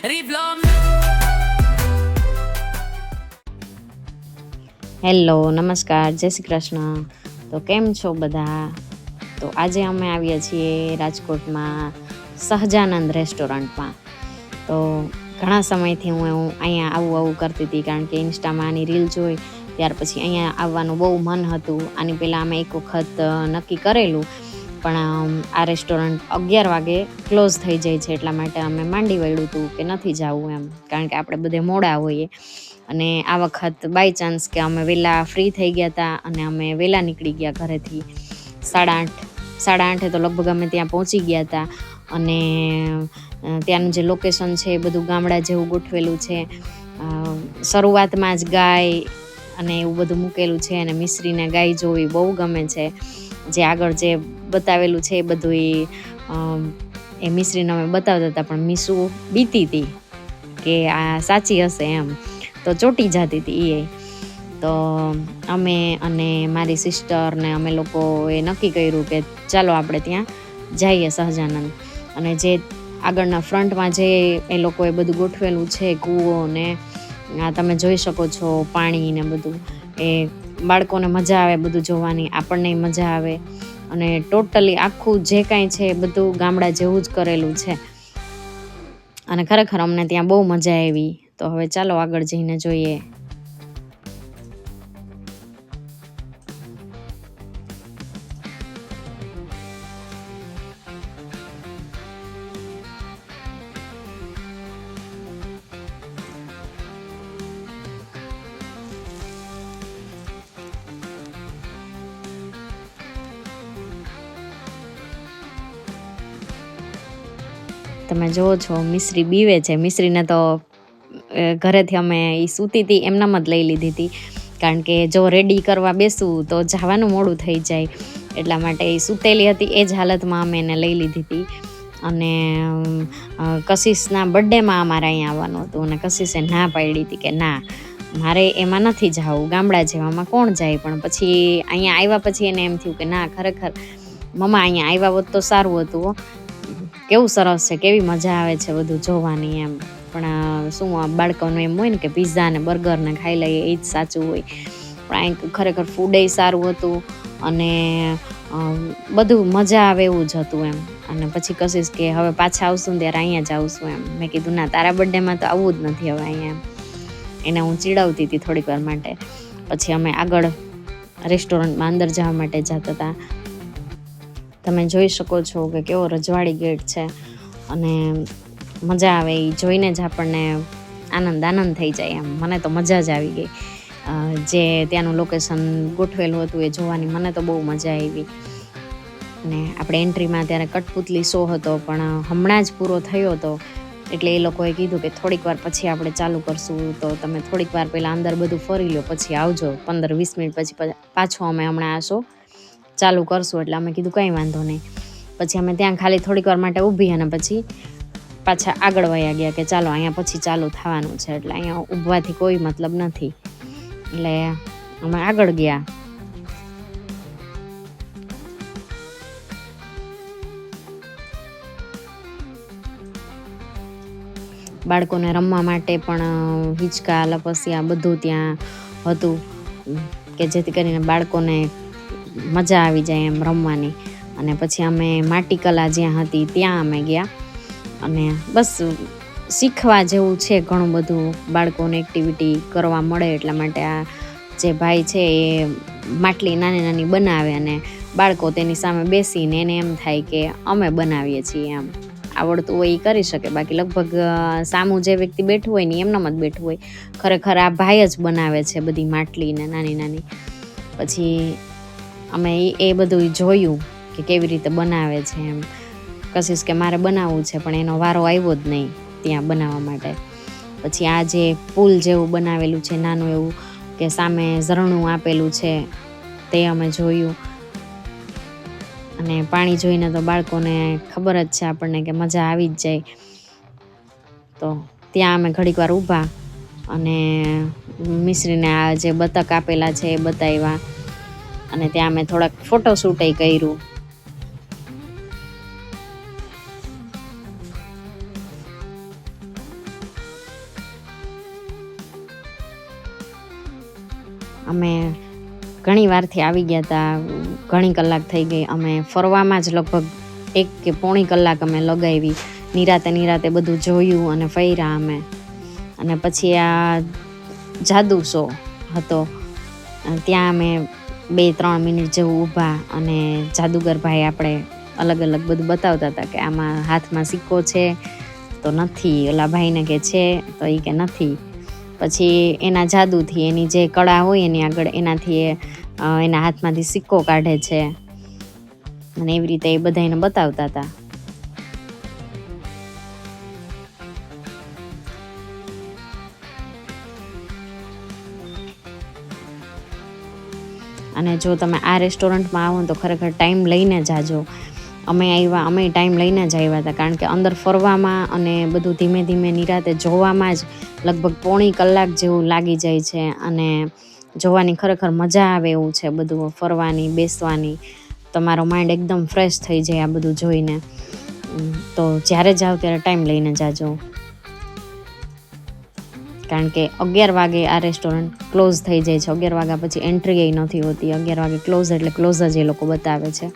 Hello, નમસ્કાર, જય શ્રી કૃષ્ણ. તો કેમ છો બધા? તો આજે અમે આવ્યા છીએ રાજકોટમાં સહજાનંદ રેસ્ટોરન્ટમાં. તો ઘણા સમયથી હું અહીંયા આવું કરતી હતી, કારણ કે ઇન્સ્ટામાં આની રીલ જોઈ ત્યાર પછી અહીંયા આવવાનું બહુ મન હતું. આની પહેલાં અમે એક વખત નક્કી કરેલું, પણ આ રેસ્ટોરન્ટ 11 વાગે ક્લોઝ થઈ જાય છે, એટલા માટે અમે માંડી વળ્યું હતું કે નથી જવું એમ, કારણ કે આપણે બધે મોડા હોઈએ. અને આ વખત બાય ચાન્સ કે અમે વહેલા ફ્રી થઈ ગયા હતા અને અમે વહેલા નીકળી ગયા ઘરેથી. 8:30 તો લગભગ અમે ત્યાં પહોંચી ગયા હતા. અને ત્યાંનું જે લોકેશન છે એ બધું ગામડા જેવું ગોઠવેલું છે. શરૂઆતમાં જ ગાય અને એવું બધું મૂકેલું છે, અને મિશ્રીને ગાય જોવી બહુ ગમે છે. જે આગળ જે બતાવેલું છે એ બધું એ મિશ્રીને અમે બતાવતા હતા, પણ મીસુ બીતી હતી કે આ સાચી હશે એમ, તો ચોટી જતી હતી એ. તો અમે અને મારી સિસ્ટર ને અમે લોકોએ નક્કી કર્યું કે ચાલો આપણે ત્યાં જઈએ સહજાનંદ. અને જે આગળના ફ્રન્ટમાં જે એ લોકોએ બધું ગોઠવેલું છે, કૂવો ને આ તમે જોઈ શકો છો, પાણી ને બધું, એ બાળકોને મજા આવે બધું જોવાની, આપણને મજા આવે. અને ટોટલી આખું જે કાંઈ છે એ બધું ગામડા જેવું જ કરેલું છે, અને ખરેખર અમને ત્યાં બહુ મજા આવી. તો હવે ચાલો આગળ જઈને જોઈએ. તમે જુઓ છો, મિશ્રી બીવે છે. મિશ્રીને તો ઘરેથી અમે એ સૂતી હતી એમનામ જ લઈ લીધી હતી, કારણ કે જો રેડી કરવા બેસું તો જવાનું મોડું થઈ જાય, એટલા માટે એ સૂતેલી હતી. એ જ હાલતમાં અમે એને લઈ લીધી હતી. અને કશિશના બર્થડેમાં અમારે અહીંયા આવવાનું હતું, અને કશિશે ના પાડી હતી કે ના, મારે એમાં નથી જવું, ગામડા જેવામાં કોણ જાય. પણ પછી અહીંયા આવ્યા પછી એને એમ થયું કે ના, ખરેખર મમ્મા અહીંયા આવ્યા હોત તો સારું હતું, કેવું સરસ છે, કેવી મજા આવે છે બધું જોવાની એમ. પણ શું, બાળકોનું એમ હોય ને કે પિઝા ને બર્ગર ને ખાઈ લઈએ, એ જ સાચું હોય. પણ અહીં ખરેખર ફૂડે સારું હતું, અને બધું મજા આવે એવું જ હતું એમ. અને પછી કશીશ કે હવે પાછા આવશું ને ત્યારે અહીંયા જ આવશું એમ. મેં કીધું ના, તારા બર્થડેમાં તો આવવું જ નથી હવે અહીંયા એમ. એને હું ચીડાવતી હતી થોડીક વાર માટે. પછી અમે આગળ રેસ્ટોરન્ટમાં અંદર જવા માટે જતા હતા. તમે જોઈ શકો છો કે કેવો રજવાડી ગેટ છે, અને મજા આવે એ જોઈને જ આપણને આનંદ થઈ જાય એમ. મને તો મજા જ આવી ગઈ. જે ત્યાંનું લોકેશન ગોઠવેલું હતું એ જોવાની મને તો બહુ મજા આવી. અને આપણે એન્ટ્રીમાં ત્યારે કઠપુતલી શો હતો, પણ હમણાં જ પૂરો થયો હતો, એટલે એ લોકોએ કીધું કે થોડીક વાર પછી આપણે ચાલુ કરશું, તો તમે થોડીક વાર પહેલાં અંદર બધું ફરી લો, પછી આવજો. 15-20 મિનિટ પછી પાછો અમે હમણાં આ શો ચાલુ કરશું. એટલે અમે કીધું કંઈ વાંધો નહીં. પછી અમે ત્યાં ખાલી થોડીક વાર માટે ઊભી, અને પછી પાછા આગળ વયા ગયા કે ચાલો અહીંયા પછી ચાલુ થવાનું છે, એટલે અહીંયા ઊભવાથી કોઈ મતલબ નથી. એટલે અમે આગળ ગયા. બાળકોને રમવા માટે પણ હિંચકા, લપસિયા બધું ત્યાં હતું, કે જેથી કરીને બાળકોને મજા આવી જાય એમ રમવાની. અને પછી અમે માટીકલા જ્યાં હતી ત્યાં અમે ગયા, અને બસ શીખવા જેવું છે ઘણું બધું, બાળકોને એક્ટિવિટી કરવા મળે. એટલા માટે આ જે ભાઈ છે એ માટલી નાની નાની બનાવે, અને બાળકો તેની સામે બેસીને એને એમ થાય કે અમે બનાવીએ છીએ એમ. આવડતું હોય એ કરી શકે, બાકી લગભગ સામું જે વ્યક્તિ બેઠું હોય ને એમનામ જ બેઠું હોય. ખરેખર આ ભાઈ જ બનાવે છે બધી માટલીને નાની નાની. પછી અમે એ બધું જોયું કે કેવી રીતે બનાવે છે એમ. કશીશ કે મારે બનાવવું છે, પણ એનો વારો આવ્યો જ નહીં ત્યાં બનાવવા માટે. પછી આ જે પુલ જેવું બનાવેલું છે નાનું એવું, કે સામે ઝરણું આપેલું છે, તે અમે જોયું. અને પાણી જોઈને તો બાળકોને ખબર જ છે આપણને કે મજા આવી જ જાય. તો ત્યાં અમે ઘડીક વાર ઊભા, અને મિશ્રીને આ જે બતક આપેલા છે એ બતાવ્યા, અને ત્યાં અમે થોડાક ફોટોશૂટ કર્યું. અમે ઘણી વારથી આવી ગયા હતા, ઘણી કલાક થઈ ગઈ. અમે ફરવામાં જ લગભગ 1 કે પોણી કલાક અમે લગાવી. નિરાતે બધું જોયું અને ફર્યા અમે. અને પછી આ જાદુ શો હતો, ત્યાં અમે 2-3 મિનિટ જેવું ઊભા અને જાદુગર ભાઈ આપણે અલગ અલગ બધું બતાવતા હતા કે આમાં હાથમાં સિક્કો છે તો નથી, ઓલા ભાઈને કે છે તો એ કે નથી. પછી એના જાદુથી એની જે કળા હોય એની આગળ એનાથી એના હાથમાંથી સિક્કો કાઢે છે અને એવી રીતે એ બધાને બતાવતા હતા. અને જો તમે આ રેસ્ટોરન્ટમાં આવો તો ખરેખર ટાઈમ લઈને જ આવજો. અમે ટાઈમ લઈને જ આવ્યા હતા, કારણ કે અંદર ફરવામાં અને બધું ધીમે ધીમે નિરાતે જોવામાં જ લગભગ પોણી કલાક જેવું લાગી જાય છે. અને જોવાની ખરેખર મજા આવે એવું છે, બધું ફરવાની, બેસવાની. તમારો માઇન્ડ એકદમ ફ્રેશ થઈ જાય આ બધું જોઈને. તો જ્યારે જાઓ ત્યારે ટાઈમ લઈને જાજો, કારણ કે 11 વાગે આ રેસ્ટોરન્ટ ક્લોઝ થઈ જાય છે. 11 વાગ્યા પછી એન્ટ્રી એ નથી હોતી. 11 વાગે ક્લોઝ એટલે ક્લોઝ જ એ લોકો બતાવે છે.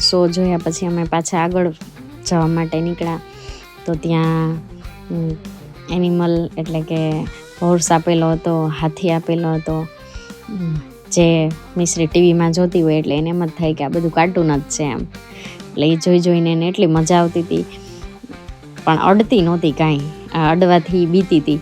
શો જોયા પછી અમે પાછા આગળ જવા માટે નીકળ્યા. તો ત્યાં એનિમલ એટલે કે હોર્સ આપેલો હતો, હાથી આપેલો હતો. જે મિશ્રી ટીવીમાં જોતી હોય એટલે એને એમ જ થાય કે આ બધું કાર્ટૂન જ છે એમ. એટલે એ જોઈને એને એટલી મજા આવતી હતી, પણ અડતી નહોતી કાંઈ. અડવાથી બીતી હતી.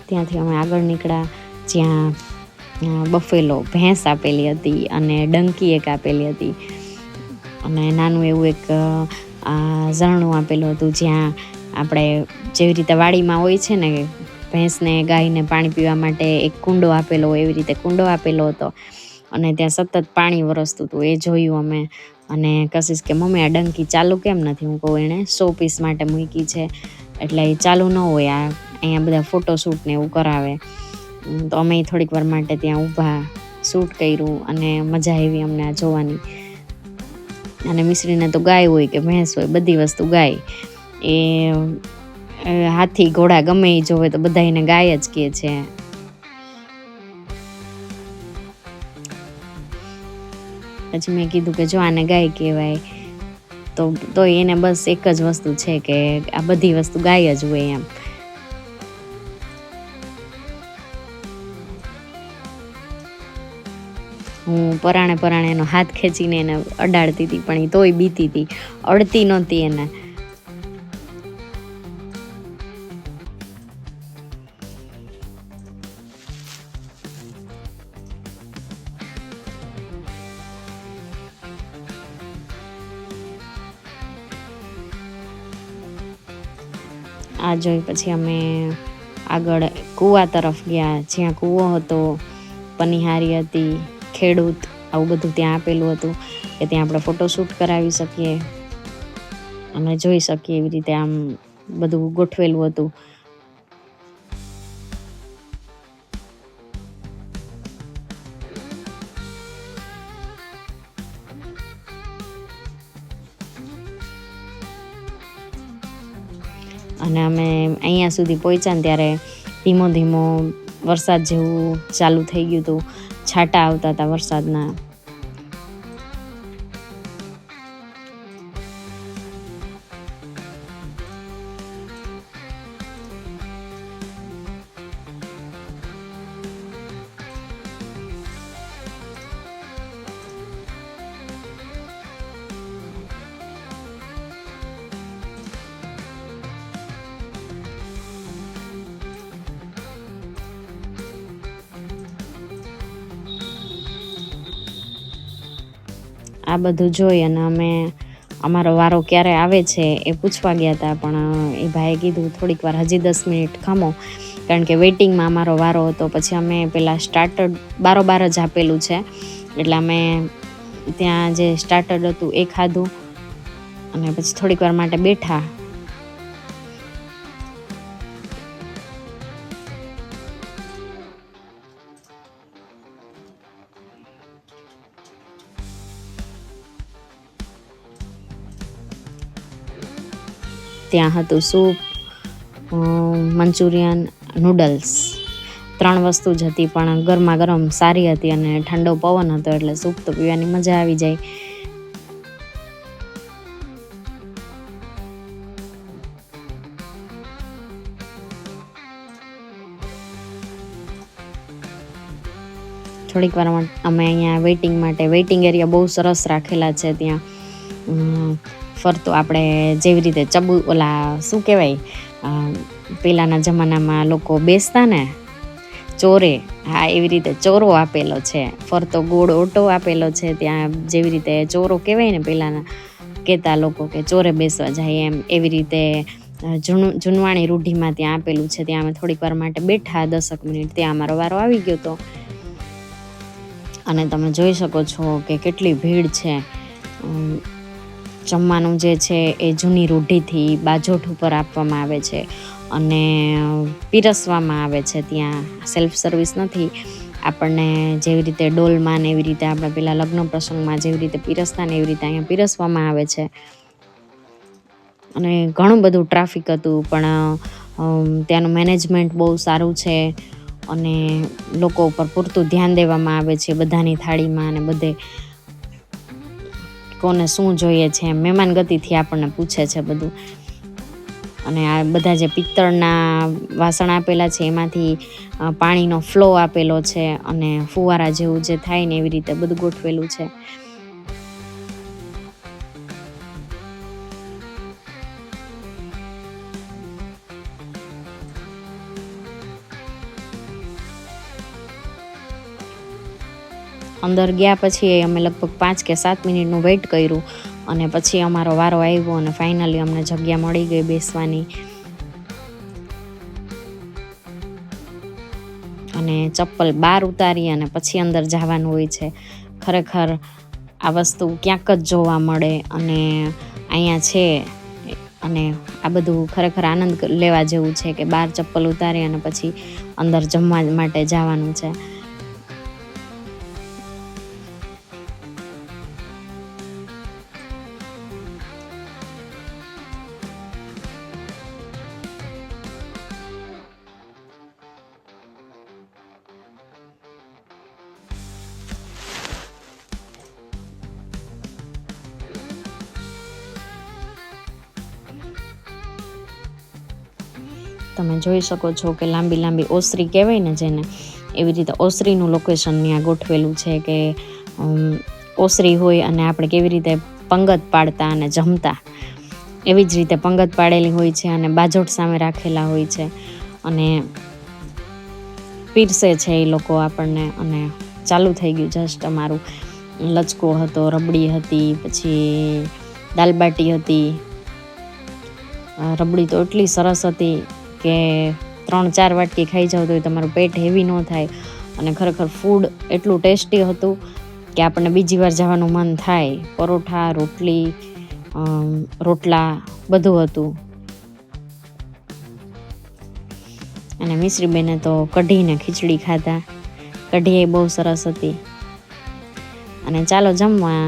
ત્યાંથી અમે આગળ નીકળ્યા, જ્યાં બફેલો ભેંસ આપેલી હતી અને ડંકી એક આપેલી હતી અને નાનું એવું એક ઝરણું આપેલું હતું, જ્યાં આપણે જેવી રીતે વાડીમાં હોય છે ને ભેંસને ગાયને પાણી પીવા માટે એક કુંડો આપેલો હોય, એવી રીતે કુંડો આપેલો હતો. અને ત્યાં સતત પાણી વરસતું હતું. એ જોયું અમે. અને કશીશ કે મમ્મી આ ડંકી ચાલુ કેમ નથી? હું કહું એણે 100 પીસ માટે મૂકી છે, એટલે એ ચાલુ ન હોય. અહીંયા બધા ફોટોશૂટ ને એવું કરાવે. તો અમે થોડીક વાર માટે ત્યાં ઊભા, શૂટ કર્યું અને મજા આવી અમને આ જોવાની. અને મિશ્રીને તો ગાય હોય કે ભેંસ હોય, બધી વસ્તુ ગાય. એ હાથી ઘોડા ગમે એ જોવે તો બધા એને ગાય જ કહે છે. પછી મેં કીધું કે જો આને ગાય કહેવાય, તો એને બસ એક જ વસ્તુ છે કે આ બધી વસ્તુ ગાય જ હોય એમ. હું પરાણે એનો હાથ ખેંચીને એને અડાડતી હતી, પણ એ તોય બીતી હતી, અડતી નહોતી એને. આ જોઈ પછી અમે આગળ કૂવા તરફ ગયા, જ્યાં કૂવો હતો, પનિહારી હતી, ખેડૂત, આવું બધું ત્યાં આપેલું હતું. કે ત્યાં આપણે ફોટોશૂટ કરાવી શકીએ અને જોઈ શકીએ. એવી રીતે આમ બધું ગોઠવેલું હતું. અને અમે અહીંયા સુધી પહોંચ્યા ને ત્યારે ધીમો ધીમો વરસાદ જેવું ચાલુ થઈ ગયું હતું. છાંટા આવતા હતા વરસાદના. આ બધું જોઈ અને અમે અમારો વારો ક્યારે આવે છે એ પૂછવા ગયા હતા, પણ એ ભાઈએ કીધું થોડીક વાર હજી 10 મિનિટ ખમો, કારણ કે વેઇટિંગમાં અમારો વારો હતો. પછી અમે પેલા સ્ટાર્ટર બારોબાર જ આપેલું છે, એટલે અમે ત્યાં જે સ્ટાર્ટર હતું એ ખાધું અને પછી થોડીક વાર માટે બેઠા. ત્યાં હતું સૂપ, મંચુરિયન, નૂડલ્સ, 3 વસ્તુ જ હતી, પણ ગરમા ગરમ સારી હતી અને ઠંડો પવન હતો એટલે સૂપ તો પીવાની મજા આવી જાય. થોડીક વાર અમે અહીંયા વેઇટિંગ એરિયા બહુ સરસ રાખેલા છે. ત્યાં ફરતો આપણે જેવી રીતે શું કહેવાય, પહેલાંના જમાનામાં લોકો બેસતા ને ચોરે, હા એવી રીતે ચોરો આપેલો છે. ફરતો ગોળ ઓટો આપેલો છે ત્યાં, જેવી રીતે ચોરો કહેવાય ને પહેલાંના કહેતા લોકો કે ચોરે બેસવા જાય એમ, એવી રીતે જૂનવાણી રૂઢિમાં ત્યાં આપેલું છે. ત્યાં અમે થોડીક વાર માટે બેઠા 10 મિનિટ. ત્યાં અમારો વારો આવી ગયો હતો અને તમે જોઈ શકો છો કે કેટલી ભીડ છે. જમવાનું જે છે એ જૂની રૂઢિથી બાજોઠ ઉપર આપવામાં આવે છે અને પીરસવામાં આવે છે. ત્યાં સેલ્ફ સર્વિસ નથી. આપણને જેવી રીતે ડોલમાં ને એવી રીતે આપણે પેલા લગ્ન પ્રસંગમાં જેવી રીતે પીરસતા ને એવી રીતે અહીંયા પીરસવામાં આવે છે. અને ઘણું બધું ટ્રાફિક હતું, પણ ત્યાંનું મેનેજમેન્ટ બહુ સારું છે અને લોકો ઉપર પૂરતું ધ્યાન દેવામાં આવે છે બધાની થાળીમાં અને બધે કોને શું જોઈએ છે મહેમાન ગતિથી આપણને પૂછે છે બધું. અને આ બધા જે પિત્તળના વાસણ આપેલા છે એમાંથી પાણીનો ફ્લો આપેલો છે અને ફુવારા જેવું જે થાય ને એવી રીતે બધું ગોઠવેલું છે. અંદર ગયા પછી અમે લગભગ 5 કે 7 મિનિટનું વેઇટ કર્યું અને પછી અમારો વારો આવ્યો અને ફાઇનલી અમને જગ્યા મળી ગઈ બેસવાની. અને ચપ્પલ બહાર ઉતારી અને પછી અંદર જવાનું હોય છે. ખરેખર આ વસ્તુ ક્યાંક જ જોવા મળે અને અહીંયા છે. અને આ બધું ખરેખર આનંદ લેવા જેવું છે કે બહાર ચપ્પલ ઉતારી અને પછી અંદર જમવા માટે જવાનું છે. તમે જોઈ શકો છો કે લાંબી લાંબી ઓસરી કહેવાય ને જેને, એવી રીતે ઓસરીનું લોકેશન ત્યાં ગોઠવેલું છે કે ઓસરી હોય અને આપણે કેવી રીતે પંગત પાડતા અને જમતા એવી જ રીતે પંગત પાડેલી હોય છે અને બાજોઠ સામે રાખેલા હોય છે અને પીરસે છે એ લોકો આપણને. અને ચાલુ થઈ ગયું જસ્ટ અમારું. લચકો હતો, રબડી હતી, પછી દાલબાટી હતી. રબડી તો એટલી સરસ હતી કે 3-4 વાટકી ખાઈ જાવ તો તમારું પેટ હેવી ન થાય અને ખરેખર ફૂડ એટલું ટેસ્ટી હતું કે આપણને બીજી વાર જવાનું મન થાય. પરોઠા, રોટલી, રોટલા બધું હતું. અને મિશ્રીબેને તો કઢી ને ખીચડી ખાધા. કઢી એ બહુ સરસ હતી. અને ચાલો જમવા.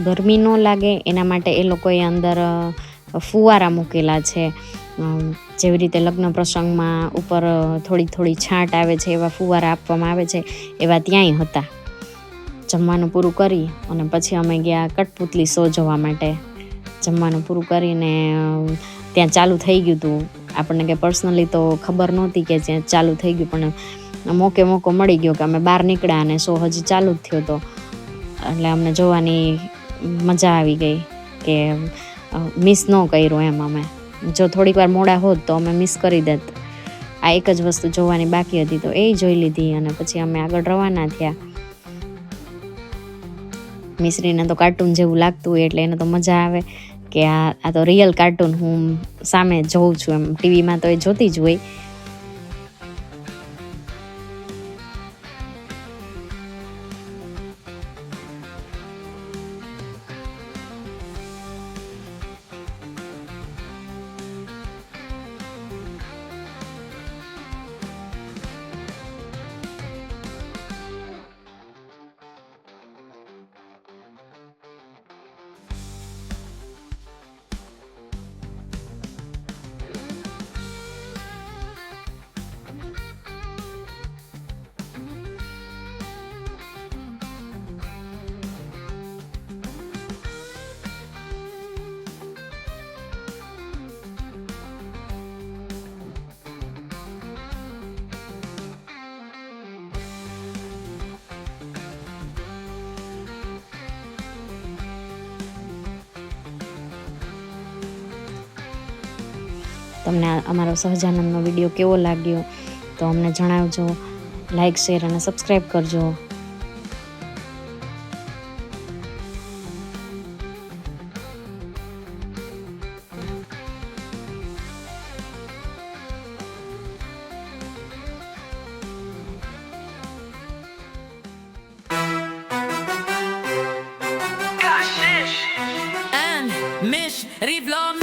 ગરમી ન લાગે એના માટે એ લોકોએ અંદર ફુવારા મૂકેલા છે. જેવી રીતે લગ્ન પ્રસંગમાં ઉપર થોડી થોડી છાંટ આવે છે એવા ફુવારા આપવામાં આવે છે, એવા ત્યાંય હતા. જમવાનું પૂરું કરી અને પછી અમે ગયા કઠપુતલી શો જોવા માટે. જમવાનું પૂરું કરીને ત્યાં ચાલુ થઈ ગયું હતું. આપણને કે પર્સનલી તો ખબર નહોતી કે ત્યાં ચાલુ થઈ ગયું, પણ મોકો મળી ગયો કે અમે બહાર નીકળ્યા અને શો હજી ચાલુ જ થયો હતો. એટલે અમને જોવાની મજા આવી ગઈ કે મિસ ન કર્યું એમ. અમે જો થોડીક વાર મોડા હોત તો અમે મિસ કરી દેત. આ એક જ વસ્તુ જોવાની બાકી હતી તો એ જોઈ લીધી અને પછી અમે આગળ રવાના થયા. મિશ્રીને તો કાર્ટૂન જેવું લાગતું હોય એટલે એને તો મજા આવે કે આ તો રિયલ કાર્ટૂન હું સામે જોઉં છું એમ. ટીવીમાં તો એ જોતી જ હોય. તમને અમારો સહજાનંદનો વિડીયો કેવો લાગ્યો તો અમને જણાવજો. લાઈક, શેર અને સબસ્ક્રાઈબ કરજો. Mish Rivlom